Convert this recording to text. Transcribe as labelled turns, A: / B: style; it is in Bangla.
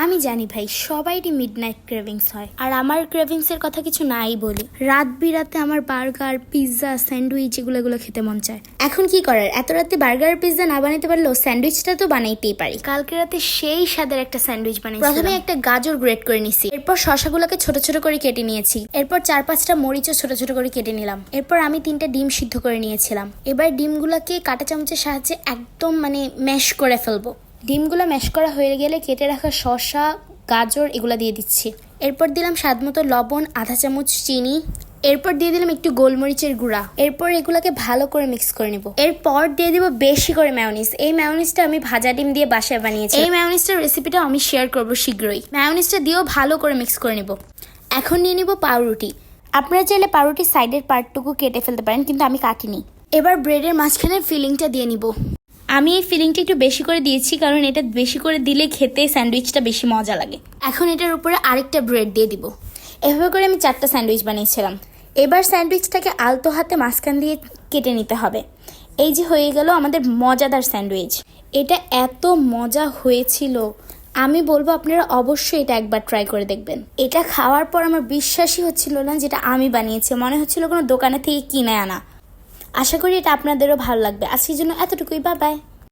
A: আমি জানি ভাই সবাইরই মিডনাইট ক্রেভিংস হয়, আর আমার ক্রেভিংসের কথা কিছু নাই বলি। রাত বিরাতে আমার বার্গার, পিৎজা, স্যান্ডউইচ এগুলো খেতে মন চায়। এখন কি করার, এত রাতে বার্গার পিৎজা না বানাইতে পারলেও স্যান্ডউইচটা তো বানাইতেই পারি। কালকে রাতে সেই স্বাদের একটা স্যান্ডউইচ বানাইছি। প্রথমে একটা গাজর গ্রেট করে নিছি, এরপর শসাগুলোকে ছোট ছোট করে কেটে নিয়েছি, এরপর 4-5টা মরিচও ছোট ছোট করে কেটে নিলাম, এরপর আমি 3টা ডিম সিদ্ধ করে নিয়েছিলাম। এবার ডিমগুলোকে কাঁটা চামচের সাহায্যে একদম ম্যাশ করে ফেলবো। ডিমগুলো ম্যাশ করা হয়ে গেলে কেটে রাখা শসা, গাজর এগুলো দিয়ে দিচ্ছি। এরপর দিলাম স্বাদমতো লবণ, আধা চামচ চিনি, এরপর দিয়ে দিলাম একটু গোলমরিচের গুঁড়া। এরপর এগুলাকে ভালো করে মিক্স করে নিব। এরপর দিয়ে দিব বেশি করে মেয়োনিজ। এই মেয়োনিজটা আমি ভাজা ডিম দিয়ে বাসায় বানিয়েছি। এই মেয়োনিজটার রেসিপিটা আমি শেয়ার করব শীঘ্রই। মেয়োনিজটা দিয়েও ভালো করে মিক্স করে নিব। এখন নিয়ে নিব পাউরুটি। আপনারা চাইলে পাউরুটির সাইডের পার্টটুকু কেটে ফেলতে পারেন, কিন্তু আমি কাটিনি। এবার ব্রেডের মাঝখানে ফিলিংটা দিয়ে নিব। আমি এই ফিলিংটা একটু বেশি করে দিয়েছি, কারণ এটা বেশি করে দিলে খেতে স্যান্ডউইচটা বেশি মজা লাগে। এখন এটার উপরে আরেকটা ব্রেড দিয়ে দিব। এভাবে করে আমি 4টা স্যান্ডউইচ বানিয়েছিলাম। এবার স্যান্ডউইচটাকে আলতো হাতে মাঝখান দিয়ে কেটে নিতে হবে। এই যে হয়ে গেল আমাদের মজাদার স্যান্ডউইচ। এটা এত মজা হয়েছিল, আমি বলবো আপনারা অবশ্যই এটা একবার ট্রাই করে দেখবেন। এটা খাওয়ার পর আমার বিশ্বাসই হচ্ছিল না যেটা আমি বানিয়েছি, মনে হচ্ছিল কোনো দোকানে থেকে কিনে আনা। আশা করি এটা আপনাদেরও ভালো লাগবে। আজকের জন্য এতটুকুই, বাই বাই।